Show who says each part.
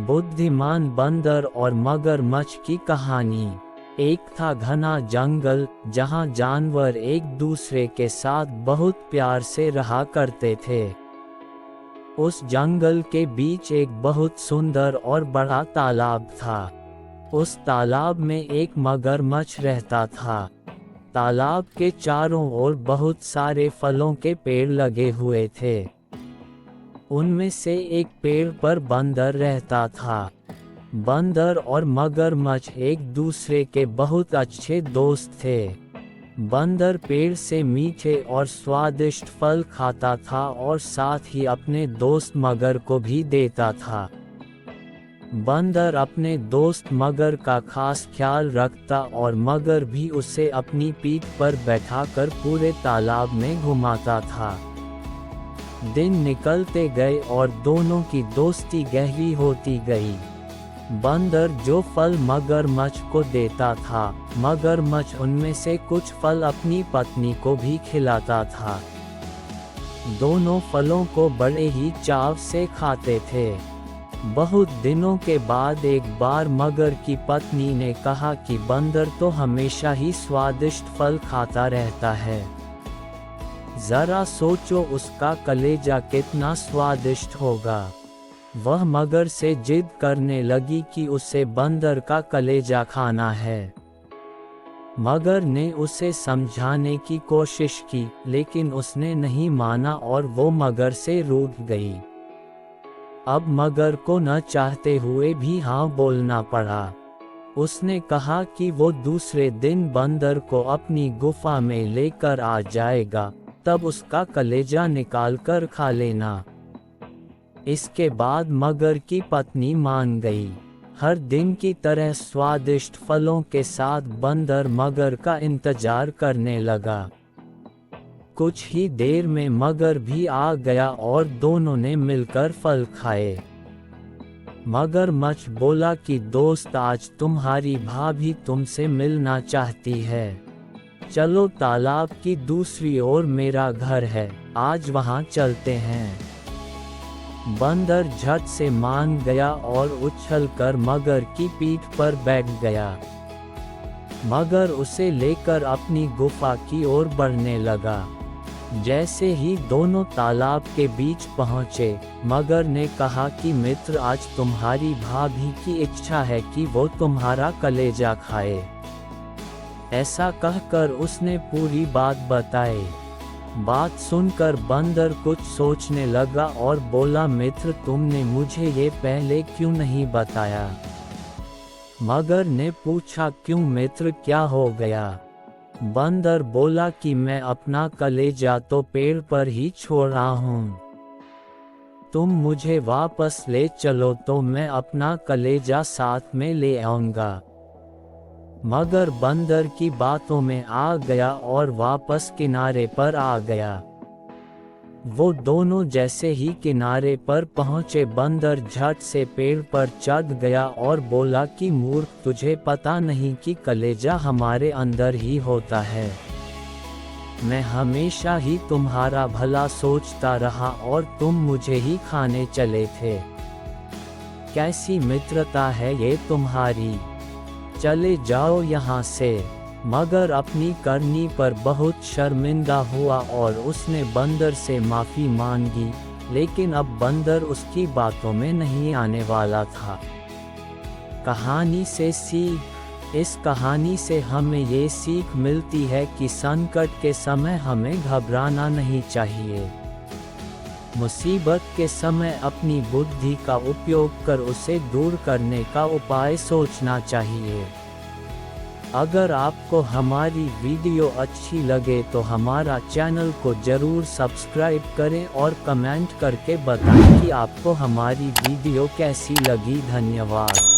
Speaker 1: बुद्धिमान बंदर और मगरमच्छ की कहानी। एक था घना जंगल जहां जानवर एक दूसरे के साथ बहुत प्यार से रहा करते थे। उस जंगल के बीच एक बहुत सुंदर और बड़ा तालाब था। उस तालाब में एक मगरमच्छ रहता था। तालाब के चारों ओर बहुत सारे फलों के पेड़ लगे हुए थे। उनमें से एक पेड़ पर बंदर रहता था। बंदर और मगरमच्छ एक दूसरे के बहुत अच्छे दोस्त थे। बंदर पेड़ से मीठे और स्वादिष्ट फल खाता था और साथ ही अपने दोस्त मगर को भी देता था। बंदर अपने दोस्त मगर का खास ख्याल रखता और मगर भी उसे अपनी पीठ पर बैठाकर पूरे तालाब में घुमाता था। दिन निकलते गए और दोनों की दोस्ती गहरी होती गई। बंदर जो फल मगरमच्छ को देता था, मगरमच्छ उनमें से कुछ फल अपनी पत्नी को भी खिलाता था। दोनों फलों को बड़े ही चाव से खाते थे। बहुत दिनों के बाद एक बार मगर की पत्नी ने कहा कि बंदर तो हमेशा ही स्वादिष्ट फल खाता रहता है। जरा सोचो उसका कलेजा कितना स्वादिष्ट होगा। वह मगर से जिद करने लगी कि उसे बंदर का कलेजा खाना है। मगर ने उसे समझाने की कोशिश की, लेकिन उसने नहीं माना और वो मगर से रूठ गई। अब मगर को न चाहते हुए भी हाँ बोलना पड़ा। उसने कहा कि वो दूसरे दिन बंदर को अपनी गुफा में लेकर आ जाएगा, तब उसका कलेजा निकाल कर खा लेना। इसके बाद मगर की पत्नी मान गई। हर दिन की तरह स्वादिष्ट फलों के साथ बंदर मगर का इंतजार करने लगा। कुछ ही देर में मगर भी आ गया और दोनों ने मिलकर फल खाए। मगरमच्छ बोला कि दोस्त, आज तुम्हारी भाभी तुमसे मिलना चाहती है। चलो, तालाब की दूसरी ओर मेरा घर है, आज वहां चलते हैं। बंदर झट से मान गया और उछलकर मगर की पीठ पर बैठ गया। मगर उसे लेकर अपनी गुफा की ओर बढ़ने लगा। जैसे ही दोनों तालाब के बीच पहुंचे, मगर ने कहा कि मित्र, आज तुम्हारी भाभी की इच्छा है कि वो तुम्हारा कलेजा खाए। ऐसा कहकर उसने पूरी बात बताई। बात सुनकर बंदर कुछ सोचने लगा और बोला, मित्र, तुमने मुझे ये पहले क्यों नहीं बताया? मगर ने पूछा, क्यों मित्र, क्या हो गया? बंदर बोला कि मैं अपना कलेजा तो पेड़ पर ही छोड़ रहा हूँ। तुम मुझे वापस ले चलो तो मैं अपना कलेजा साथ में ले आऊँगा। मगर बंदर की बातों में आ गया और वापस किनारे पर आ गया। वो दोनों जैसे ही किनारे पर पहुंचे, बंदर झट से पेड़ पर चढ़ गया और बोला कि मूर्ख, तुझे पता नहीं कि कलेजा हमारे अंदर ही होता है। मैं हमेशा ही तुम्हारा भला सोचता रहा और तुम मुझे ही खाने चले थे। कैसी मित्रता है ये तुम्हारी, चले जाओ यहाँ से। मगर अपनी करनी पर बहुत शर्मिंदा हुआ और उसने बंदर से माफ़ी मांगी, लेकिन अब बंदर उसकी बातों में नहीं आने वाला था। कहानी से सीख। इस कहानी से हमें ये सीख मिलती है कि संकट के समय हमें घबराना नहीं चाहिए। मुसीबत के समय अपनी बुद्धि का उपयोग कर उसे दूर करने का उपाय सोचना चाहिए। अगर आपको हमारी वीडियो अच्छी लगे तो हमारा चैनल को जरूर सब्सक्राइब करें और कमेंट करके बताएं कि आपको हमारी वीडियो कैसी लगी। धन्यवाद।